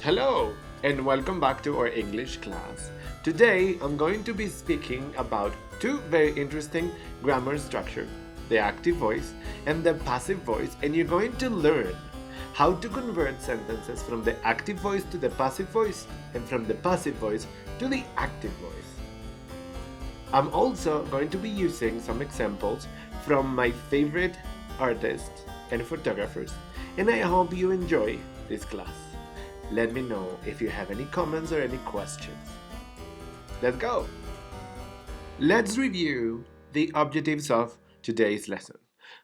Hello and welcome back to our English class. Today I'm going to be speaking about two very interesting grammar structures, the active voice and the passive voice, and you're going to learn how to convert sentences from the active voice to the passive voice and from the passive voice to the active voice. I'm also going to be using some examples from my favorite artists and photographers, and I hope you enjoy this class. Let me know if you have any comments or any questions. Let's go! Let's review the objectives of today's lesson.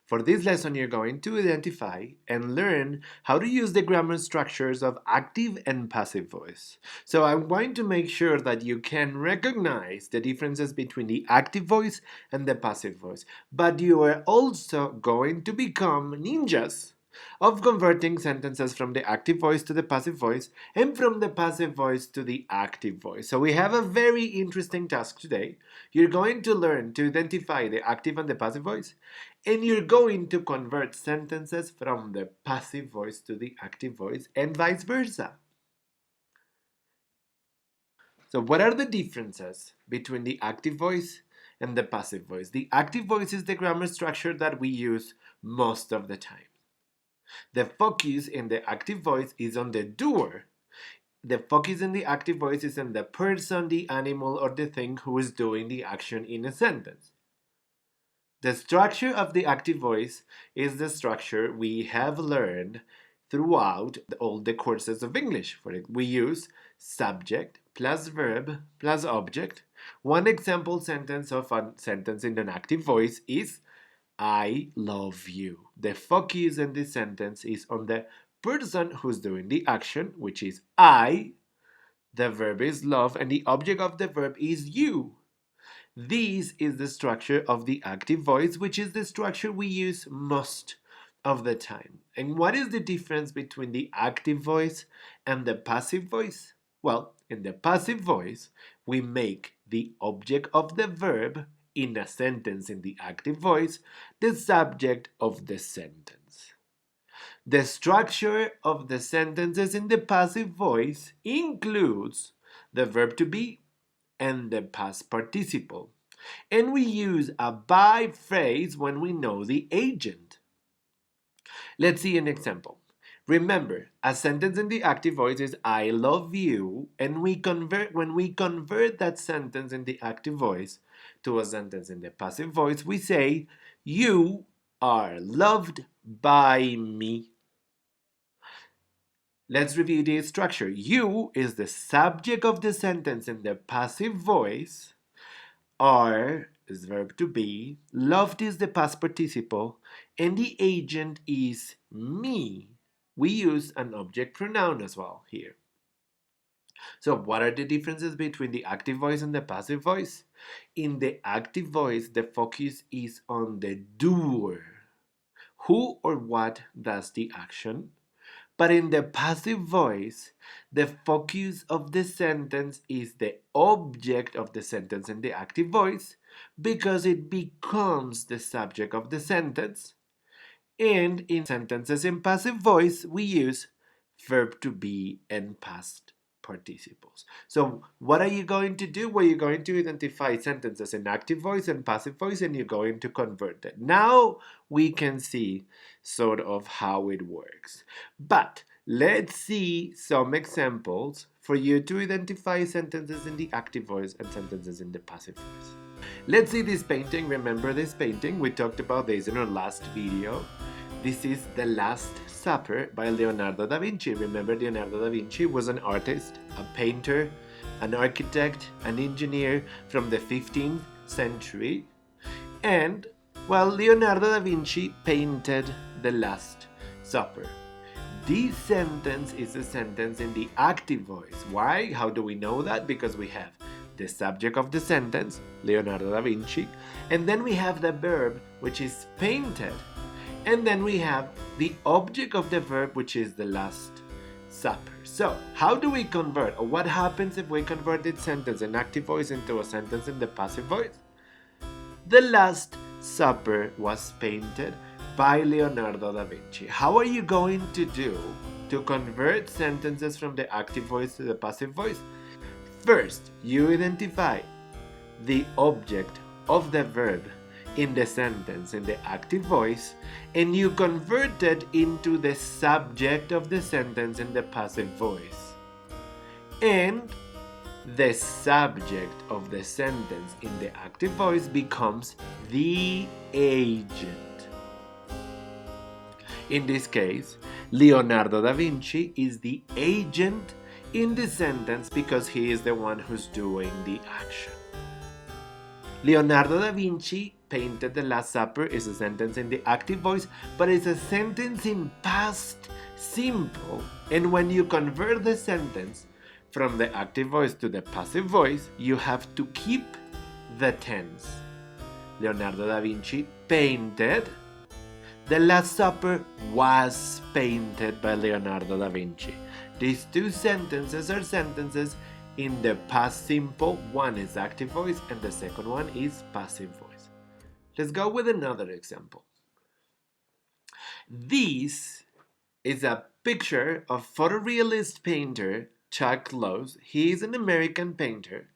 For this lesson, you're going to identify and learn how to use the grammar structures of active and passive voice. So I'm going to make sure that you can recognize the differences between the active voice and the passive voice. But you are also going to become ninjas of converting sentences from the active voice to the passive voice and from the passive voice to the active voice. So we have a very interesting task today. You're going to learn to identify the active and the passive voice, and you're going to convert sentences from the passive voice to the active voice and vice versa. So what are the differences between the active voice and the passive voice? The active voice is the grammar structure that we use most of the time. The focus in the active voice is on the doer. The focus in the active voice is on the person, the animal, or the thing who is doing the action in a sentence. The structure of the active voice is the structure we have learned throughout all the courses of English. For it, we use subject plus verb plus object. One example sentence of a sentence in an active voice is I love you. The focus in this sentence is on the person who's doing the action, which is I. The verb is love, and the object of the verb is you. This is the structure of the active voice, which is the structure we use most of the time. And what is the difference between the active voice and the passive voice? Well, in the passive voice, we make the object of the verb in a sentence in the active voice the subject of the sentence. The structure of the sentences in the passive voice includes the verb to be and the past participle. And we use a by phrase when we know the agent. Let's see an example. Remember, a sentence in the active voice is I love you, and when we convert that sentence in the active voice to a sentence in the passive voice, we say you are loved by me. Let's review the structure. You is the subject of the sentence in the passive voice. Are is verb to be. Loved is the past participle. And the agent is me. We use an object pronoun as well here. So what are the differences between the active voice and the passive voice? In the active voice, the focus is on the doer. Who or what does the action? But in the passive voice, the focus of the sentence is the object of the sentence in the active voice because it becomes the subject of the sentence. And in sentences in passive voice, we use verb to be and past participles. So what are you going to do? Well, you're going to identify sentences in active voice and passive voice, and you're going to convert it. Now we can see sort of how it works. But let's see some examples for you to identify sentences in the active voice and sentences in the passive voice. Let's see this painting. Remember this painting? We talked about this in our last video. This is The Last Supper by Leonardo DaVinci. Remember, Leonardo DaVinci was an artist, a painter, an architect, an engineer from the 15th century. And, well, Leonardo da Vinci painted The Last Supper. This sentence is a sentence in the active voice. Why? How do we know that? Because we have the subject of the sentence, Leonardo da Vinci, and then we have the verb, which is painted. And then we have the object of the verb, which is the Last Supper. So, how do we convert? Or what happens if we convert this sentence in active voice into a sentence in the passive voice? The Last Supper was painted by Leonardo da Vinci. How are you going to do to convert sentences from the active voice to the passive voice? First, you identify the object of the verb in the sentence in the active voice, and you convert it into the subject of the sentence in the passive voice. And the subject of the sentence in the active voice becomes the agent. In this case, Leonardo da Vinci is the agent in the sentence because he is the one who's doing the action. Leonardo da Vinci painted the Last Supper is a sentence in the active voice, but it's a sentence in past simple. And when you convert the sentence from the active voice to the passive voice, you have to keep the tense. Leonardo da Vinci painted. The Last Supper was painted by Leonardo da Vinci. These two sentences are sentences in the past simple. One is active voice and the second one is passive voice. Let's go with another example. This is a picture of photorealist painter Chuck Close. He is an American painter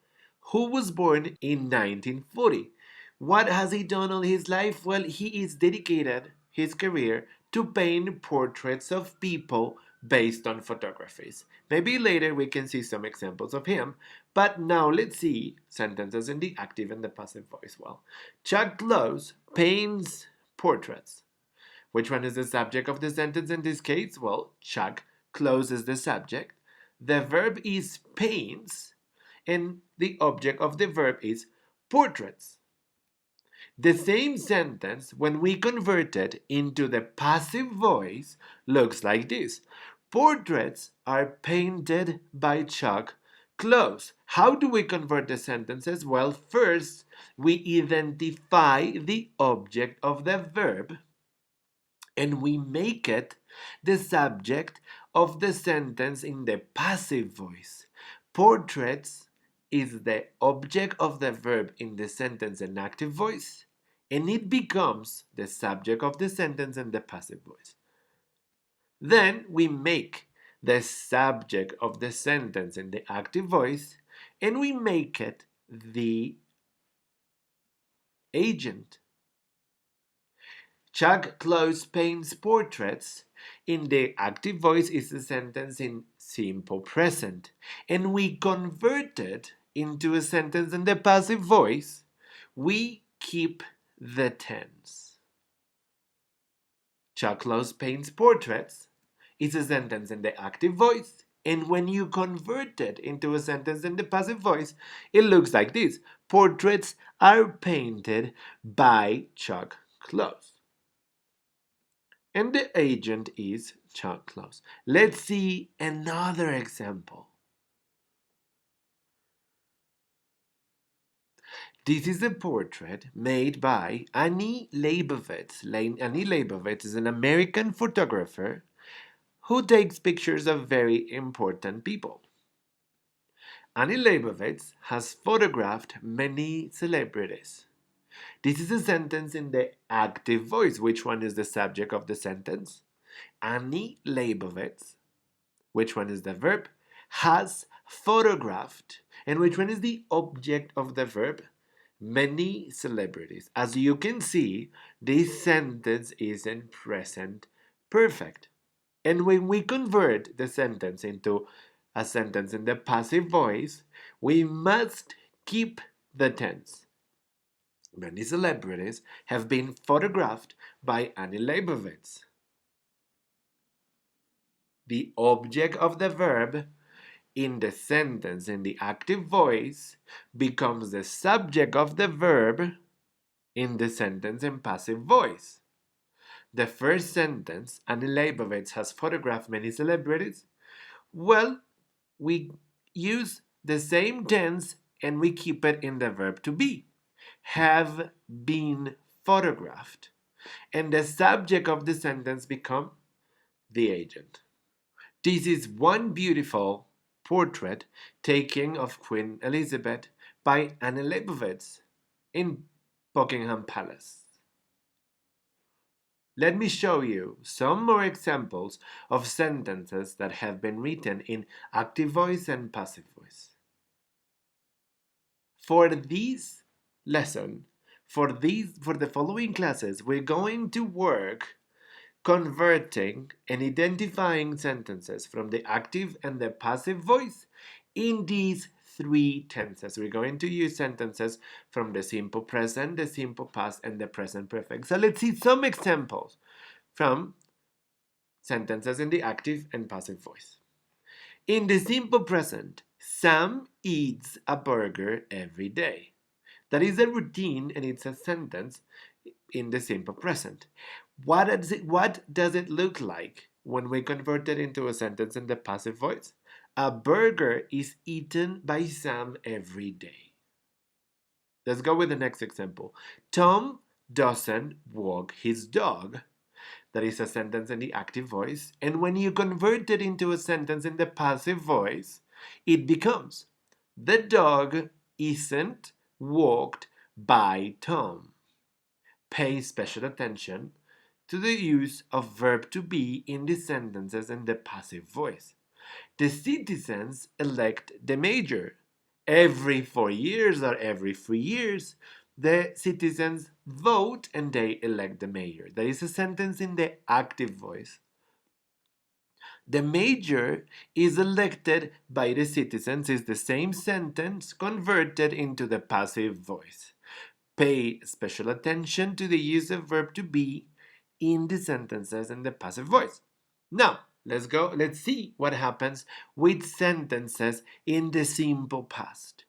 who was born in 1940. What has he done all his life? Well, he is dedicated his career to paint portraits of people based on photographies. Maybe later we can see some examples of him, but now let's see sentences in the active and the passive voice. Well, Chuck Close paints portraits. Which one is the subject of the sentence in this case? Well, Chuck Close is the subject. The verb is paints, and the object of the verb is portraits. The same sentence, when we convert it into the passive voice, looks like this. Portraits are painted by Chuck Close. How do we convert the sentences? Well, first, we identify the object of the verb, and we make it the subject of the sentence in the passive voice. Portraits is the object of the verb in the sentence in active voice, and it becomes the subject of the sentence in the passive voice. Then we make the subject of the sentence in the active voice, and we make it the agent. Chuck Close paints portraits. In the active voice is the sentence in simple present, and we convert it into a sentence in the passive voice. We keep the tense. Chuck Close paints portraits is a sentence in the active voice, and when you convert it into a sentence in the passive voice, it looks like this. Portraits are painted by Chuck Close. And the agent is Chuck Close. Let's see another example. This is a portrait made by Annie Leibowitz. Annie Leibowitz is an American photographer who takes pictures of very important people. Annie Leibowitz has photographed many celebrities. This is a sentence in the active voice. Which one is the subject of the sentence? Annie Leibowitz. Which one is the verb? Has photographed. And which one is the object of the verb? Many celebrities. As you can see, this sentence is in present perfect. And when we convert the sentence into a sentence in the passive voice, we must keep the tense. Many celebrities have been photographed by Annie Leibovitz. The object of the verb in the sentence in the active voice becomes the subject of the verb in the sentence in passive voice. The first sentence, Annie Leibovitz has photographed many celebrities. Well, we use the same tense and we keep it in the verb to be. Have been photographed. And the subject of the sentence becomes the agent. This is one beautiful portrait taken of Queen Elizabeth by Annie Leibovitz in Buckingham Palace. Let me show you some more examples of sentences that have been written in active voice and passive voice. For this lesson, for the following classes, we're going to work converting and identifying sentences from the active and the passive voice in these three tenses. We're going to use sentences from the simple present, the simple past, and the present perfect. So let's see some examples from sentences in the active and passive voice. In the simple present, Sam eats a burger every day. That is a routine and it's a sentence in the simple present. What does it look like when we convert it into a sentence in the passive voice? A burger is eaten by Sam every day. Let's go with the next example. Tom doesn't walk his dog. That is a sentence in the active voice. And when you convert it into a sentence in the passive voice, it becomes the dog isn't walked by Tom. Pay special attention to the use of verb to be in the sentences in the passive voice. The citizens elect the mayor. Every 4 years or every 3 years, the citizens vote and they elect the mayor. That is a sentence in the active voice. The mayor is elected by the citizens is the same sentence converted into the passive voice. Pay special attention to the use of verb to be in the sentences in the passive voice. Now, let's see what happens with sentences in the simple past.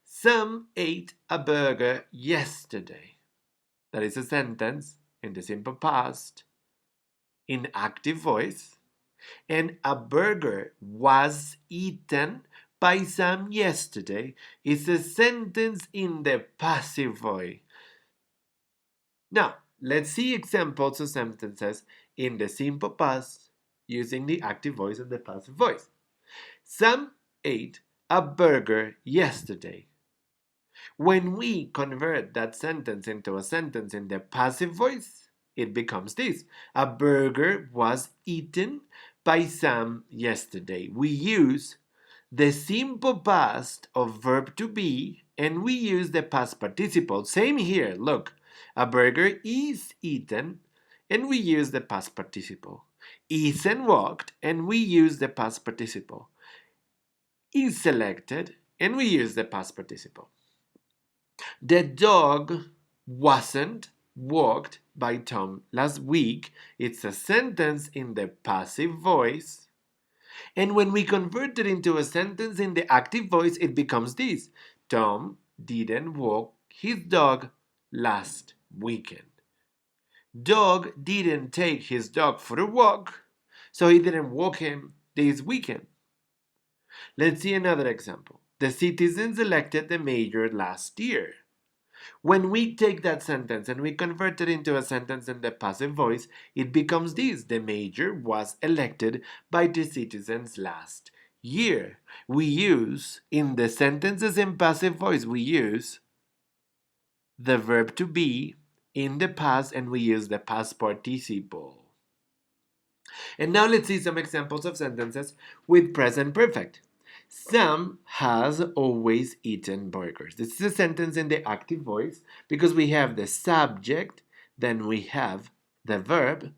Sam ate a burger yesterday. That is a sentence in the simple past in active voice. And a burger was eaten by Sam yesterday is a sentence in the passive voice. Now, let's see examples of sentences in the simple past using the active voice and the passive voice. Sam ate a burger yesterday. When we convert that sentence into a sentence in the passive voice, it becomes this. A burger was eaten by Sam yesterday. We use the simple past of verb to be and we use the past participle. Same here, look. A burger is eaten and we use the past participle. Ethan walked and we use the past participle. Is selected and we use the past participle. The dog wasn't walked by Tom last week. It's a sentence in the passive voice. And when we convert it into a sentence in the active voice, it becomes this. Tom didn't walk his dog last weekend. Dog didn't take his dog for a walk, so he didn't walk him this weekend. Let's see another example. The citizens elected the mayor last year. When we take that sentence and we convert it into a sentence in the passive voice, it becomes this. The mayor was elected by the citizens last year. We use, in the sentences in passive voice, we use the verb to be in the past and we use the past participle. And now let's see some examples of sentences with present perfect. Sam has always eaten burgers. This is a sentence in the active voice because we have the subject, then we have the verb,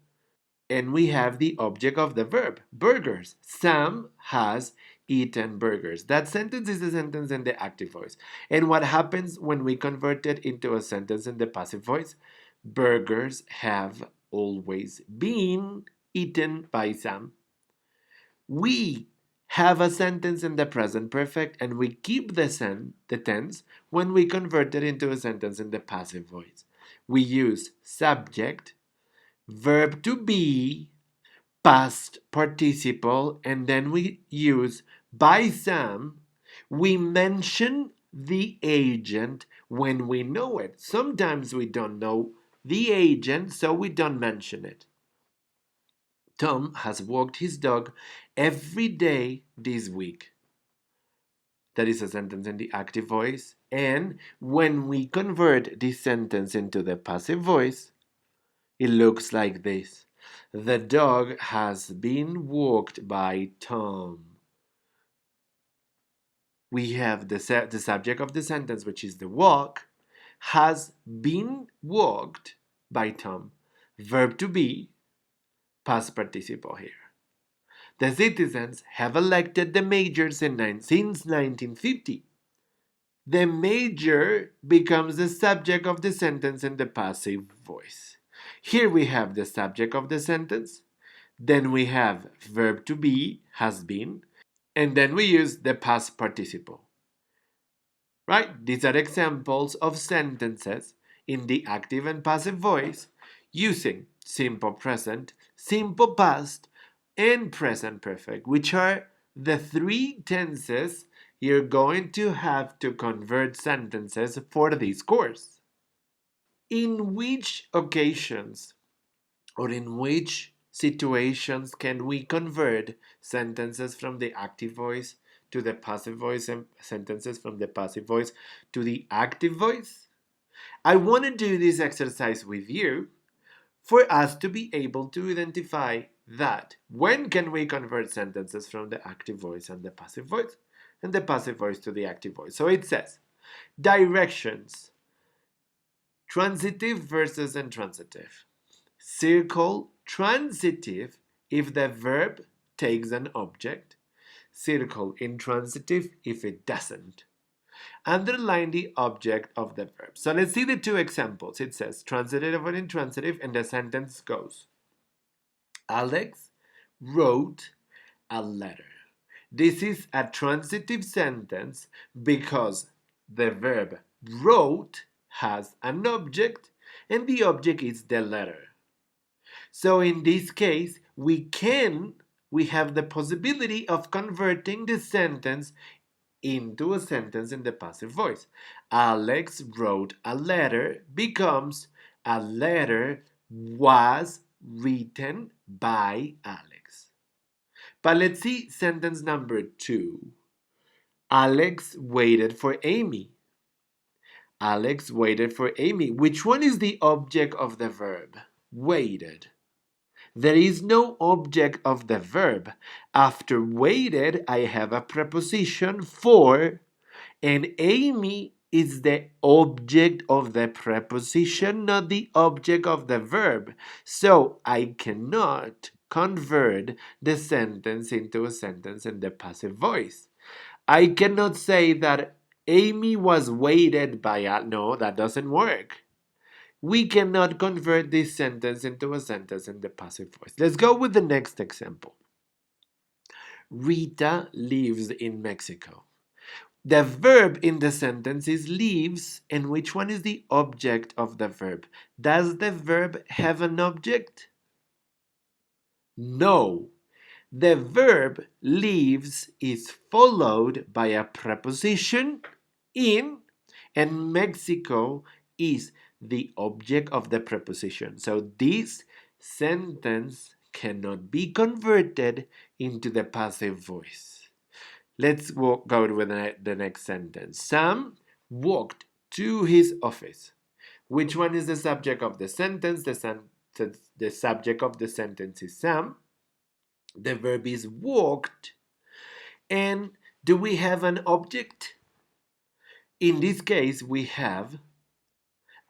and we have the object of the verb, burgers. Sam has eaten burgers. That sentence is a sentence in the active voice. And what happens when we convert it into a sentence in the passive voice? Burgers have always been eaten by Sam. We have a sentence in the present perfect and we keep the tense when we convert it into a sentence in the passive voice. We use subject, verb to be, past participle, and then we use by Sam. We mention the agent when we know it. Sometimes we don't know the agent, so we don't mention it. Tom has walked his dog every day this week. That is a sentence in the active voice. And when we convert this sentence into the passive voice, It looks like this. The dog has been walked by Tom. We have the subject of the sentence, which is the walk, has been walked by Tom. Verb to be, past participle here. The citizens have elected the mayor since 1950. The mayor becomes the subject of the sentence in the passive voice. Here we have the subject of the sentence, then we have verb to be, has been, and then we use the past participle. Right? These are examples of sentences in the active and passive voice using simple present, simple past, and present perfect, which are the three tenses you're going to have to convert sentences for this course. In which occasions or in which situations can we convert sentences from the active voice to the passive voice and sentences from the passive voice to the active voice? I want to do this exercise with you for us to be able to identify that when can we convert sentences from the active voice and the passive voice and the passive voice to the active voice. So it says directions, transitive versus intransitive. Circle transitive if the verb takes an object. Circle intransitive if it doesn't. Underline the object of the verb. So let's see the two examples. It says transitive or intransitive, and the sentence goes, Alex wrote a letter. This is a transitive sentence because the verb wrote has an object, and the object is the letter. So in this case, we have the possibility of converting the sentence into a sentence in the passive voice. Alex wrote a letter becomes a letter was written by Alex. But let's see sentence number 2. Alex waited for Amy. Alex waited for Amy. Which one is the object of the verb? Waited. There is no object of the verb. After waited, I have a preposition for, and Amy is the object of the preposition, not the object of the verb. So I cannot convert the sentence into a sentence in the passive voice. I cannot say that Amy was waited by a. No, that doesn't work. We cannot convert this sentence into a sentence in the passive voice. Let's go with the next example. Rita lives in Mexico. The verb in the sentence is lives, and which one is the object of the verb? Does the verb have an object? No. The verb lives is followed by a preposition in, and Mexico is the object of the preposition. So this sentence cannot be converted into the passive voice. Let's go with the next sentence. Sam walked to his office. Which one is the subject of the sentence? The subject of the sentence is Sam. The verb is walked. And do we have an object? In this case, we have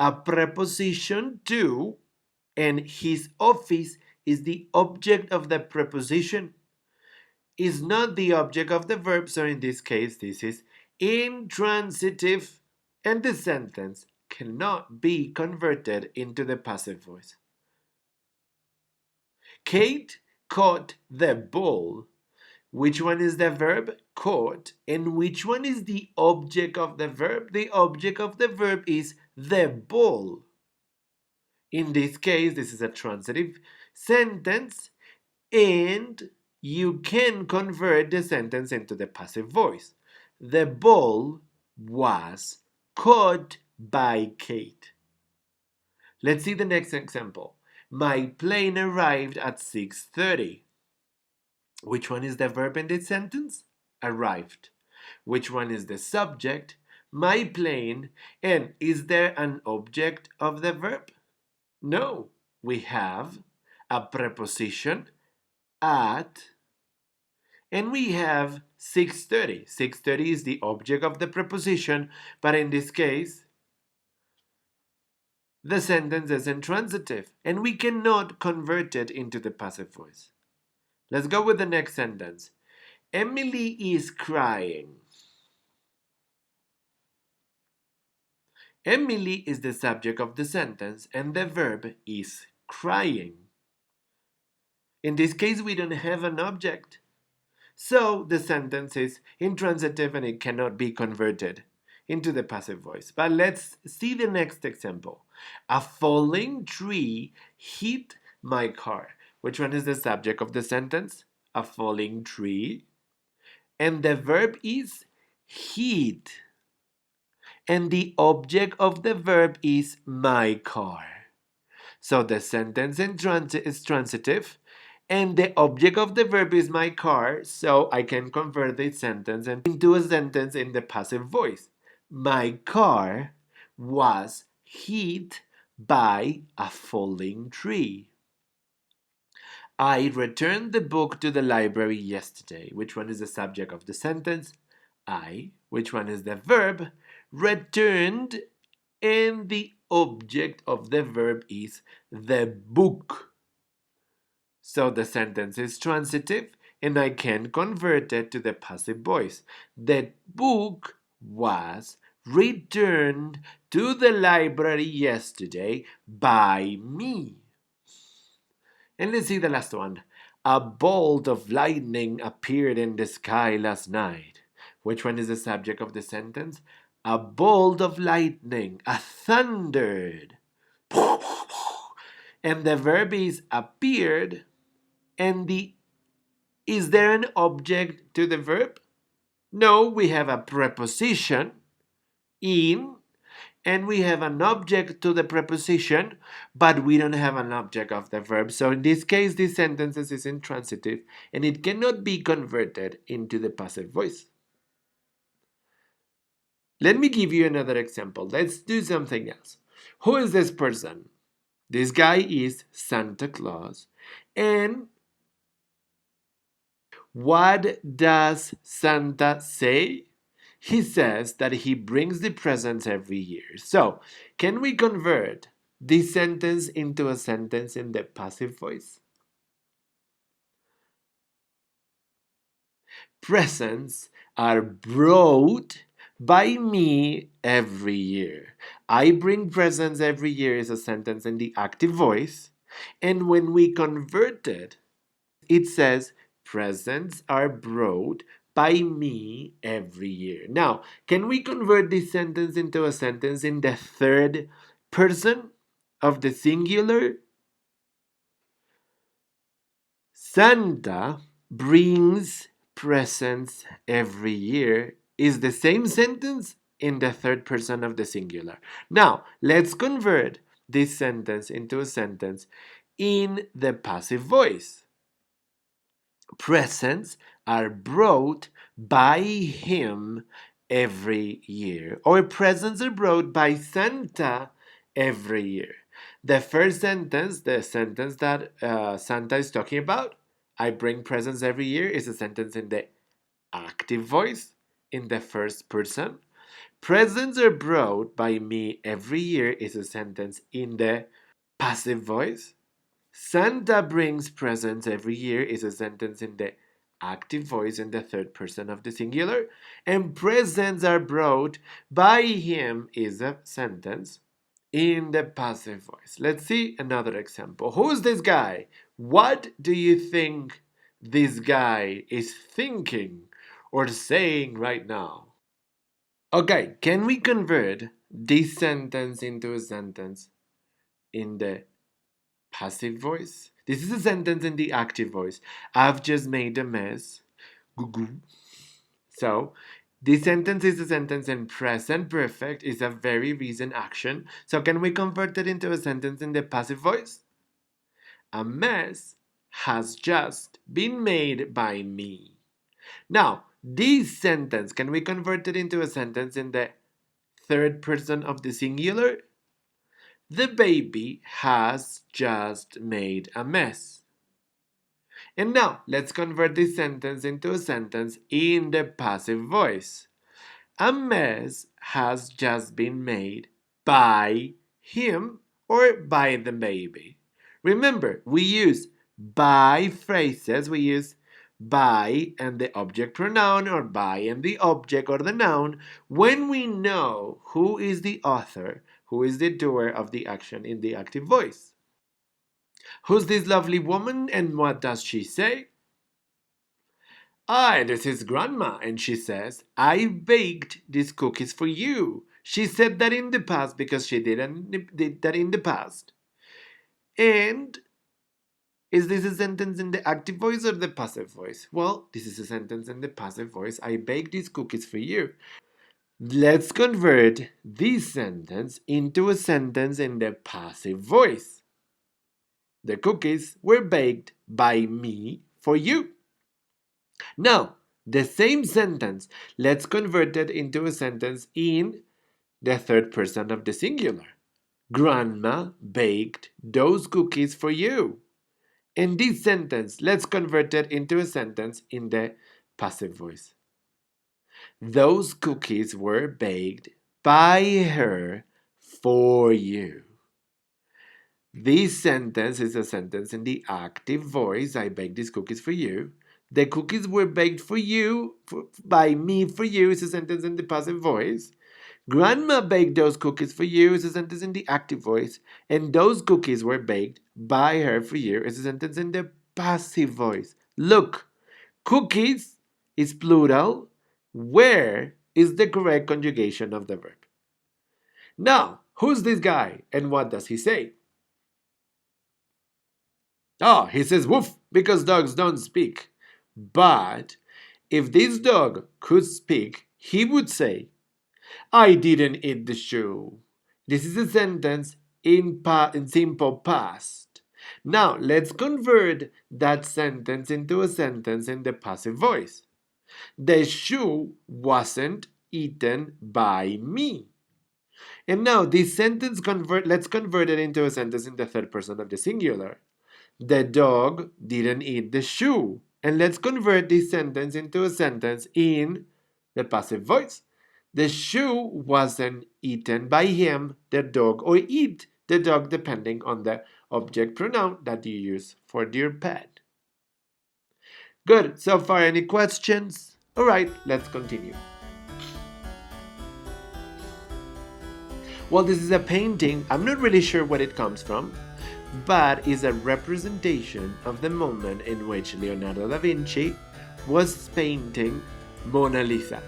a preposition to, and his office is the object of the preposition. Is not the object of the verb, so in this case, this is intransitive, and the sentence cannot be converted into the passive voice. Kate caught the ball. Which one is the verb? Caught. And which one is the object of the verb? The object of the verb is the ball. In this case, this is a transitive sentence, and you can convert the sentence into the passive voice. The ball was caught by Kate. Let's see the next example. My plane arrived at 6:30. Which one is the verb in this sentence? Arrived. Which one is the subject? My plane. And is there an object of the verb? No. we have a preposition at, and we have 6:30. 6:30 is the object of the preposition, but in this case, the sentence is intransitive, and we cannot convert it into the passive voice. Let's go with the next sentence. Emily is crying. Emily is the subject of the sentence, and the verb is crying. In this case, we don't have an object. So the sentence is intransitive and it cannot be converted into the passive voice. But let's see the next example. A falling tree hit my car. Which one is the subject of the sentence? A falling tree. And the verb is hit. And the object of the verb is my car. So the sentence is transitive, and the object of the verb is my car, so I can convert the sentence into a sentence in the passive voice. My car was hit by a falling tree. I returned the book to the library yesterday. Which one is the subject of the sentence? I. Which one is the verb? Returned, and the object of the verb is the book. So the sentence is transitive, and I can convert it to the passive voice. The book was returned to the library yesterday by me. And let's see the last one. A bolt of lightning appeared in the sky last night. Which one is the subject of the sentence? A bolt of lightning, a thundered. And the verb is appeared, and is there an object to the verb? No, we have a preposition, in, and we have an object to the preposition, but we don't have an object of the verb. So in this case, this sentence is intransitive, and it cannot be converted into the passive voice. Let me give you another example. Let's do something else. Who is this person? This guy is Santa Claus. And what does Santa say? He says that he brings the presents every year. So, can we convert this sentence into a sentence in the passive voice? Presents are brought by me every year. I bring presents every year is a sentence in the active voice. And when we convert it, it says presents are brought by me every year. Now, can we convert this sentence into a sentence in the third person of the singular? Santa brings presents every year is the same sentence in the third person of the singular. Now, let's convert this sentence into a sentence in the passive voice. Presents are brought by him every year, or presents are brought by Santa every year. The first sentence, the sentence that Santa is talking about, I bring presents every year, is a sentence in the active voice, in the first person. Presents are brought by me every year is a sentence in the passive voice. Santa brings presents every year is a sentence in the active voice in the third person of the singular. And presents are brought by him is a sentence in the passive voice. Let's see another example. Who's this guy? What do you think this guy is thinking or saying right now? Okay, can we convert this sentence into a sentence in the passive voice? This is a sentence in the active voice. I've just made a mess. So, this sentence is a sentence in present perfect. It's a very recent action. So, can we convert it into a sentence in the passive voice? A mess has just been made by me. Now, this sentence, can we convert it into a sentence in the third person of the singular? The baby has just made a mess. And now, let's convert this sentence into a sentence in the passive voice. A mess has just been made by him or by the baby. Remember, we use by phrases. We use by and the object pronoun, or by and the object or the noun, when we know who is the author, who is the doer of the action in the active voice. Who's this lovely woman and what does she say? This is Grandma, and she says, I baked these cookies for you. She said that in the past because she did that in the past. And is this a sentence in the active voice or the passive voice? Well, this is a sentence in the passive voice. I baked these cookies for you. Let's convert this sentence into a sentence in the passive voice. The cookies were baked by me for you. Now, the same sentence, let's convert it into a sentence in the third person of the singular. Grandma baked those cookies for you. In this sentence, let's convert it into a sentence in the passive voice. Those cookies were baked by her for you. This sentence is a sentence in the active voice. I baked these cookies for you. The cookies were baked for you, by me for you, is a sentence in the passive voice. Grandma baked those cookies for you is a sentence in the active voice. And those cookies were baked by her for you is a sentence in the passive voice. Look, cookies is plural. Where is the correct conjugation of the verb? Now, who's this guy and what does he say? He says woof because dogs don't speak. But if this dog could speak, he would say, I didn't eat the shoe. This is a sentence in simple past. Now, let's convert that sentence into a sentence in the passive voice. The shoe wasn't eaten by me. And now, this sentence let's convert it into a sentence in the third person of the singular. The dog didn't eat the shoe. And let's convert this sentence into a sentence in the passive voice. The shoe wasn't eaten by him, the dog, or eat the dog, depending on the object pronoun that you use for your pet. Good. So far, any questions? All right, let's continue. Well, this is a painting. I'm not really sure where it comes from, but is a representation of the moment in which Leonardo da Vinci was painting Mona Lisa.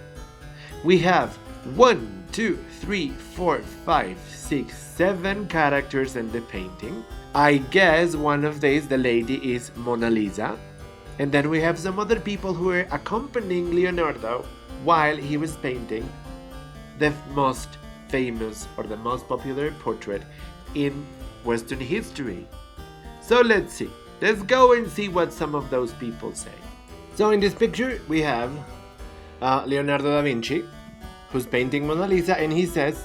We have 1, 2, 3, 4, 5, 6, 7 characters in the painting. I guess one of these, the lady, is Mona Lisa. And then we have some other people who are accompanying Leonardo while he was painting the most famous or the most popular portrait in Western history. So let's see. Let's go and see what some of those people say. So in this picture we have Leonardo da Vinci, who's painting Mona Lisa, and he says,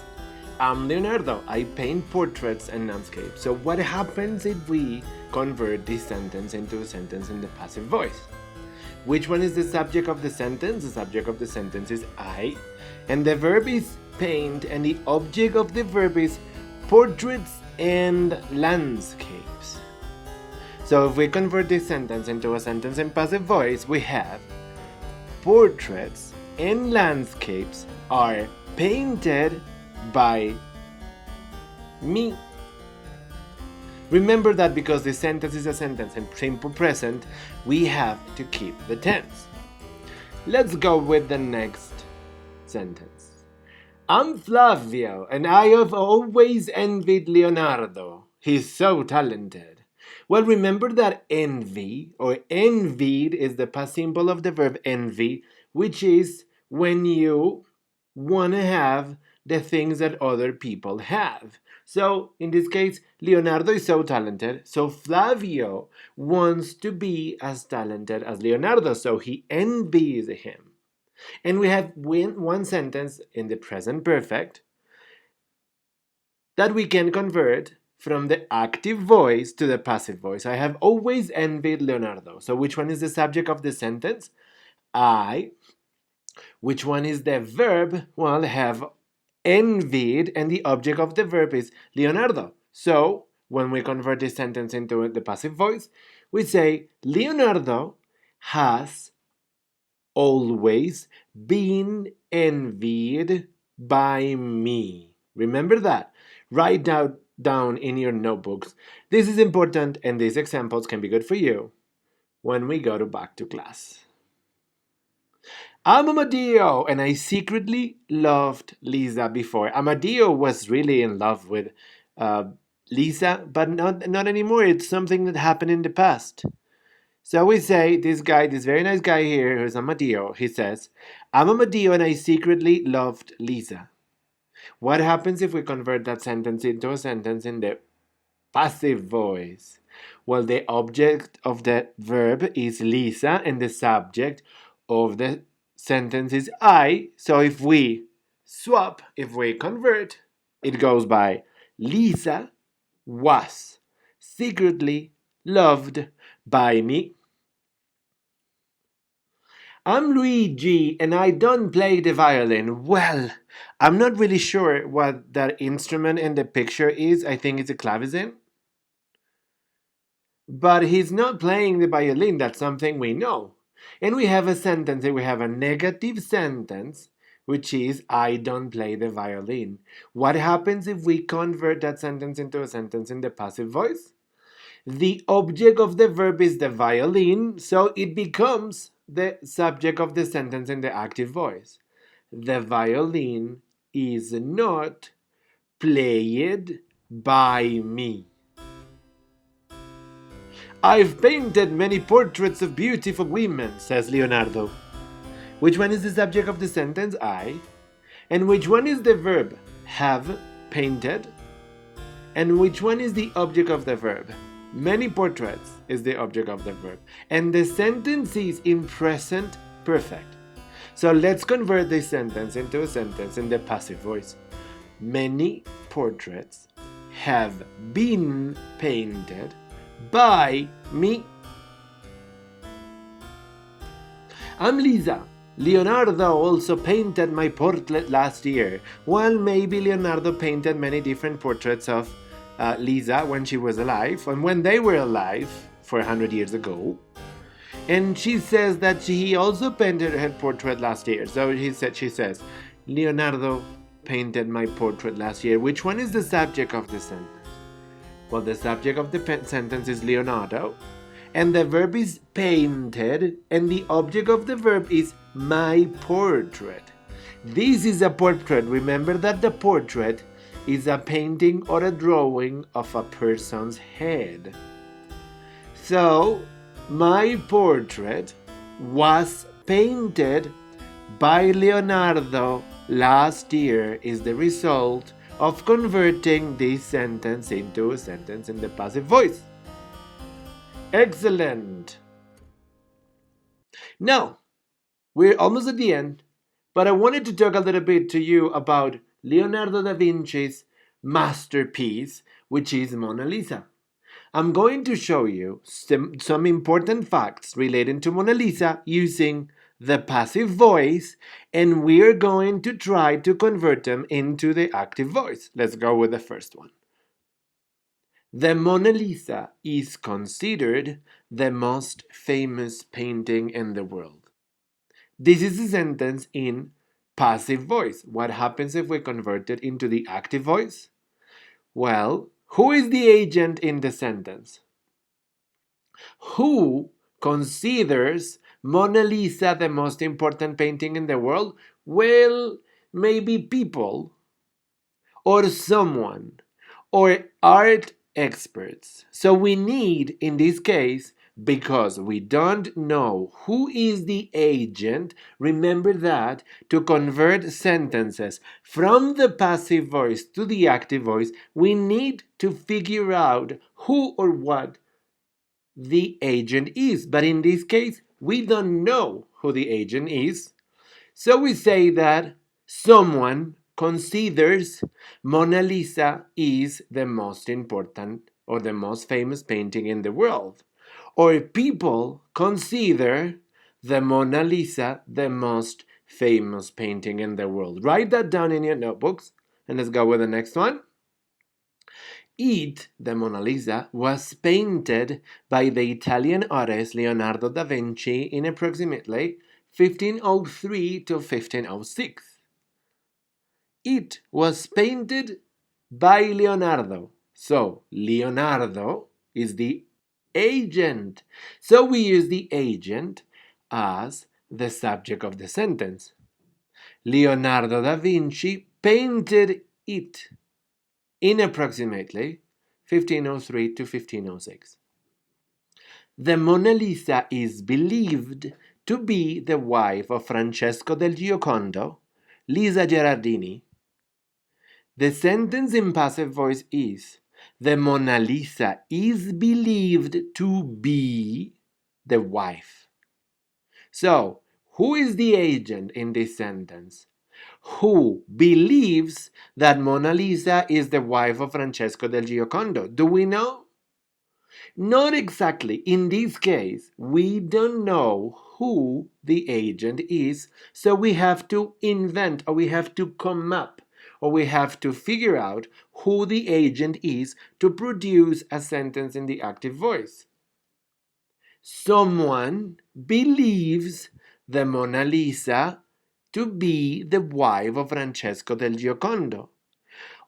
I'm Leonardo, I paint portraits and landscapes. So what happens if we convert this sentence into a sentence in the passive voice? Which one is the subject of the sentence? The subject of the sentence is I, and the verb is paint, and the object of the verb is portraits and landscapes. So if we convert this sentence into a sentence in passive voice, we have portraits and landscapes are painted by me. Remember that because the sentence is a sentence in simple present, we have to keep the tense. Let's go with the next sentence. I'm Flavio, and I have always envied Leonardo. He's so talented. Well, remember that envy or envied is the past simple of the verb envy, which is when you want to have the things that other people have. So, in this case, Leonardo is so talented, so Flavio wants to be as talented as Leonardo, so he envies him. And we have one sentence in the present perfect. that we can convert from the active voice to the passive voice. I have always envied Leonardo. So which one is the subject of the sentence? I. Which one is the verb? Well, have envied, and the object of the verb is Leonardo. So when we convert this sentence into the passive voice, we say Leonardo has always been envied by me. Remember that. Write down in your notebooks. This is important, and these examples can be good for you when we go back to class. I'm Amadeo, and I secretly loved Lisa before. Amadeo was really in love with Lisa, but not anymore. It's something that happened in the past. So we say, this very nice guy here, who's Amadeo, he says, I'm Amadeo and I secretly loved Lisa. What happens if we convert that sentence into a sentence in the passive voice? Well, the object of the verb is Lisa and the subject of the sentence is I. So if we swap, if we convert, it goes by Lisa was secretly loved by me. I'm Luigi and I don't play the violin. Well, I'm not really sure what that instrument in the picture is. I think it's a clavecin. But he's not playing the violin. That's something we know. And we have a sentence, we have a negative sentence, which is I don't play the violin. What happens if we convert that sentence into a sentence in the passive voice? The object of the verb is the violin, so it becomes the subject of the sentence in the active voice. The violin is not played by me. I've painted many portraits of beautiful women, says Leonardo. Which one is the subject of the sentence? I. And which one is the verb? Have painted. And which one is the object of the verb? Many portraits is the object of the verb. And the sentence is in present perfect. So let's convert this sentence into a sentence in the passive voice. Many portraits have been painted by me. I'm Lisa. Leonardo also painted my portrait last year. Well, maybe Leonardo painted many different portraits of Lisa when she was alive and when they were alive for 100 years ago. And she says that he also painted her portrait last year. So she says, Leonardo painted my portrait last year. Which one is the subject of the sentence? Well, the subject of the sentence is Leonardo, and the verb is painted, and the object of the verb is my portrait. This is a portrait. Remember that the portrait is a painting or a drawing of a person's head. So, my portrait was painted by Leonardo last year is the result of converting this sentence into a sentence in the passive voice. Excellent! Now, we're almost at the end, but I wanted to talk a little bit to you about Leonardo da Vinci's masterpiece, which is Mona Lisa. I'm going to show you some important facts related to Mona Lisa using the passive voice, and we're going to try to convert them into the active voice. Let's go with the first one. The Mona Lisa is considered the most famous painting in the world. This is a sentence in passive voice. What happens if we convert it into the active voice? Well, who is the agent in the sentence? Who considers Mona Lisa the most important painting in the world? Well, maybe people or someone or art experts. So we need, in this case, because we don't know who is the agent, remember that to convert sentences from the passive voice to the active voice, we need to figure out who or what the agent is. But in this case, we don't know who the agent is. So we say that someone considers Mona Lisa is the most important or the most famous painting in the world. Or people consider the Mona Lisa the most famous painting in the world. Write that down in your notebooks and let's go with the next one. It, the Mona Lisa, was painted by the Italian artist Leonardo da Vinci in approximately 1503 to 1506. It was painted by Leonardo. So, Leonardo is the agent. So, we use the agent as the subject of the sentence. Leonardo da Vinci painted it in approximately 1503 to 1506. The Mona Lisa is believed to be the wife of Francesco del Giocondo, Lisa Gerardini. The sentence in passive voice is: the Mona Lisa is believed to be the wife. So, who is the agent in this sentence? Who believes that Mona Lisa is the wife of Francesco del Giocondo? Do we know? Not exactly. In this case, we don't know who the agent is, so we have to invent, or we have to come up, or we have to figure out who the agent is to produce a sentence in the active voice. Someone believes the Mona Lisa to be the wife of Francesco del Giocondo.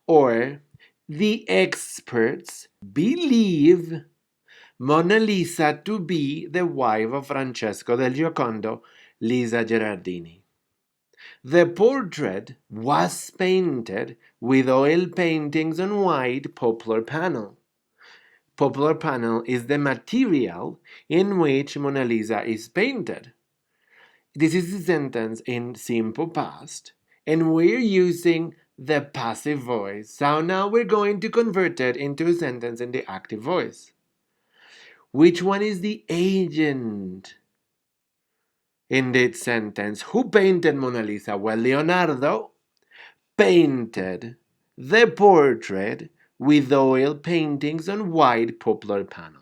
Or the experts believe Mona Lisa to be the wife of Francesco del Giocondo, Lisa Gerardini. The portrait was painted with oil paintings on white poplar panel. Poplar panel is the material in which Mona Lisa is painted. This is a sentence in simple past, and we're using the passive voice. So now we're going to convert it into a sentence in the active voice. Which one is the agent in this sentence? Who painted Mona Lisa? Well, Leonardo painted the portrait with oil paintings on white poplar panel.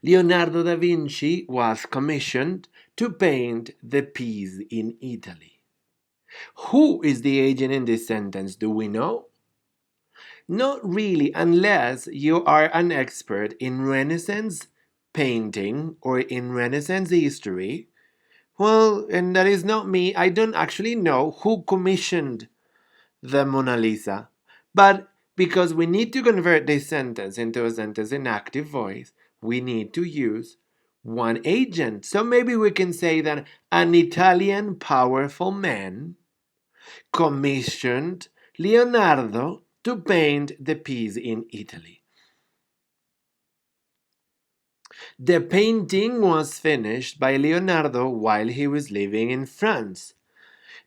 Leonardo da Vinci was commissioned to paint the piece in Italy. Who is the agent in this sentence? Do we know? Not really, unless you are an expert in Renaissance painting or in Renaissance history. Well, and that is not me. I don't actually know who commissioned the Mona Lisa. But because we need to convert this sentence into a sentence in active voice, we need to use one agent. So maybe we can say that an Italian powerful man commissioned Leonardo to paint the piece in Italy. The painting was finished by Leonardo while he was living in France.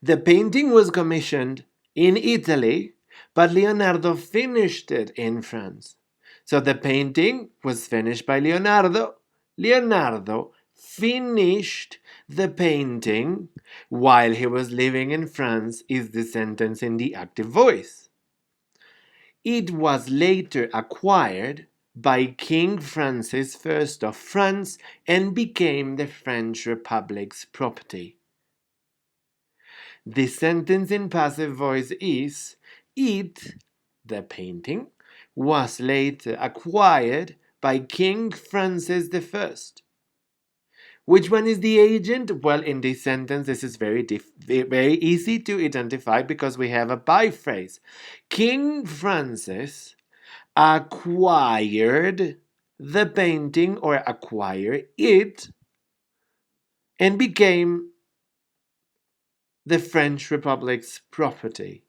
The painting was commissioned in Italy, but Leonardo finished it in France. So the painting was finished by Leonardo. Leonardo finished the painting while he was living in France is the sentence in the active voice. It was later acquired by King Francis I of France and became the French Republic's property. The sentence in passive voice is: it, the painting, was later acquired by King Francis I. Which one is the agent? Well, in this sentence, this is very easy to identify because we have a by phrase. King Francis acquired the painting or acquired it and became the French Republic's property.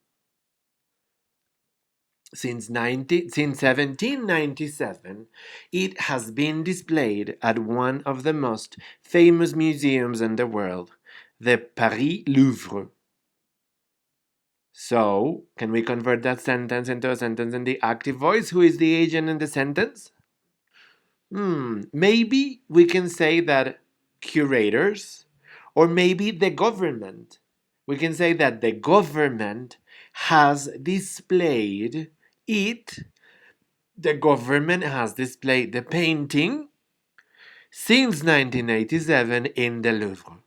Since 1797, it has been displayed at one of the most famous museums in the world, the Paris Louvre. So, can we convert that sentence into a sentence in the active voice? Who is the agent in the sentence? Maybe we can say that curators, or maybe the government, we can say that the government has displayed it. The government has displayed the painting since 1987 in the Louvre.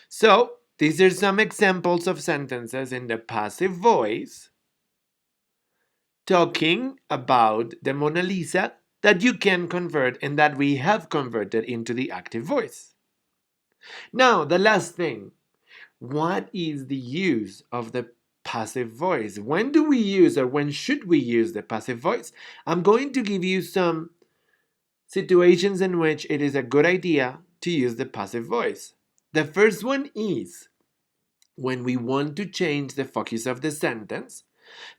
So, these are some examples of sentences in the passive voice talking about the Mona Lisa that you can convert and that we have converted into the active voice. Now, the last thing, what is the use of the passive voice? When do we use or when should we use the passive voice? I'm going to give you some situations in which it is a good idea to use the passive voice. The first one is when we want to change the focus of the sentence.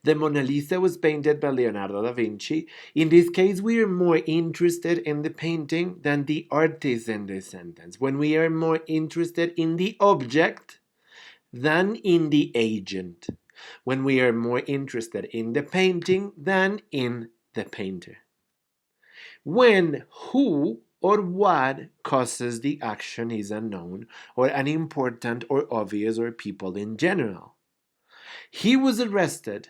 The Mona Lisa was painted by Leonardo DaVinci. In this case, we are more interested in the painting than the artist in this sentence. When we are more interested in the object than in the agent. When we are more interested in the painting than in the painter. When who or what causes the action is unknown or unimportant or obvious or people in general. He was arrested.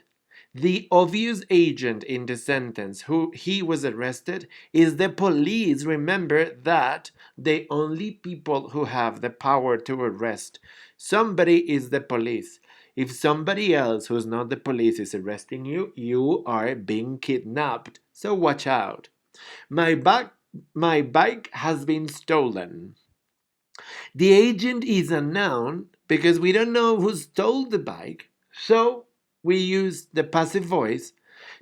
The obvious agent in the sentence who he was arrested is the police. Remember that the only people who have the power to arrest somebody is the police. If somebody else who's not the police is arresting you, you are being kidnapped. So watch out. My bike has been stolen. The agent is unknown because we don't know who stole the bike. So we use the passive voice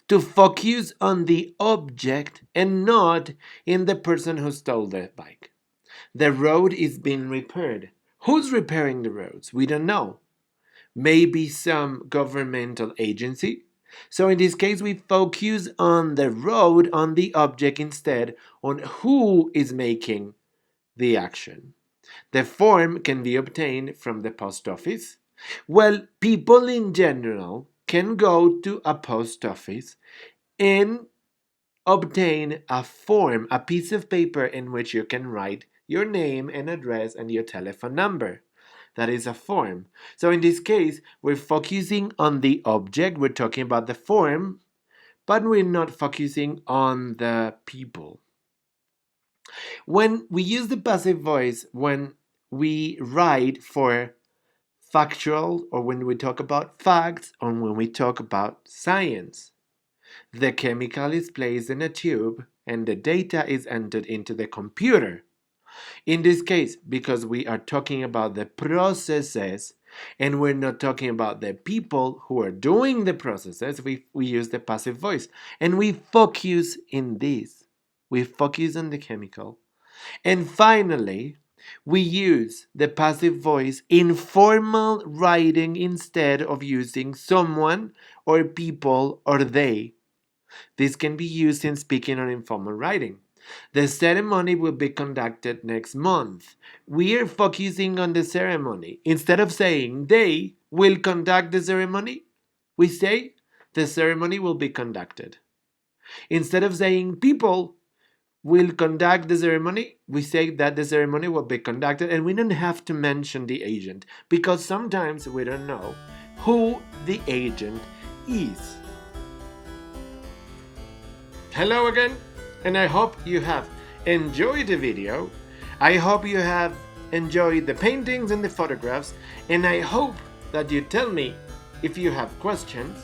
to focus on the object and not in the person who stole the bike. The road is being repaired. Who's repairing the roads? We don't know. Maybe some governmental agency. So in this case, we focus on the road, on the object instead, on who is making the action. The form can be obtained from the post office. Well, people in general can go to a post office and obtain a form, a piece of paper in which you can write your name and address and your telephone number. That is a form. So in this case, we're focusing on the object, we're talking about the form, but we're not focusing on the people. When we use the passive voice, when we write for factual, or when we talk about facts, or when we talk about science, the chemical is placed in a tube and the data is entered into the computer. In this case, because we are talking about the processes and we're not talking about the people who are doing the processes, we use the passive voice and we focus in this. We focus on the chemical. And finally, we use the passive voice in formal writing instead of using someone or people or they. This can be used in speaking or informal writing. The ceremony will be conducted next month. We are focusing on the ceremony. Instead of saying they will conduct the ceremony, we say the ceremony will be conducted. Instead of saying people will conduct the ceremony, we say that the ceremony will be conducted, and we don't have to mention the agent because sometimes we don't know who the agent is. Hello again, and I hope you have enjoyed the video. I hope you have enjoyed the paintings and the photographs, and I hope that you tell me if you have questions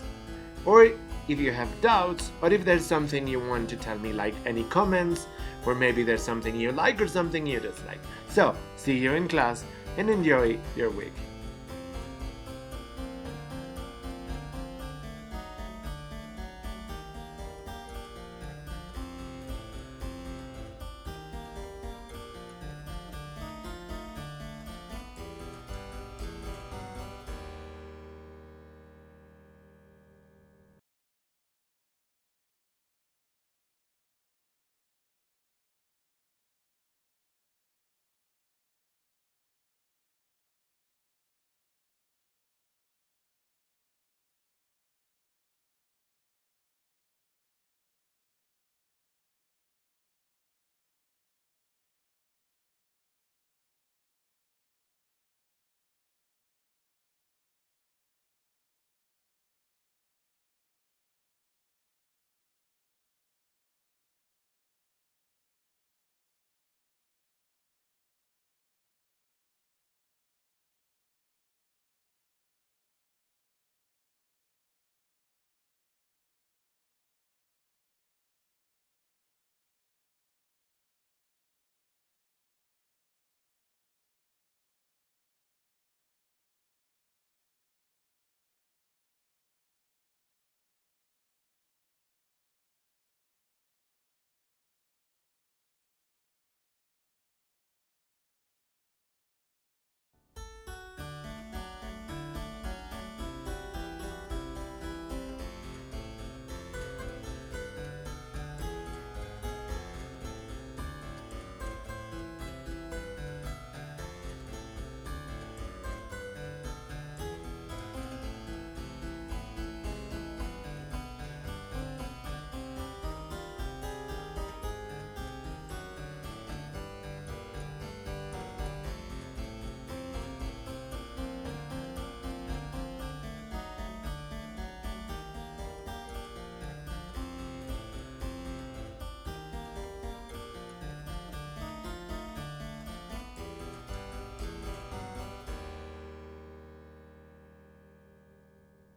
or if you have doubts or if there's something you want to tell me, like any comments, or maybe there's something you like or something you dislike. So, see you in class and enjoy your week.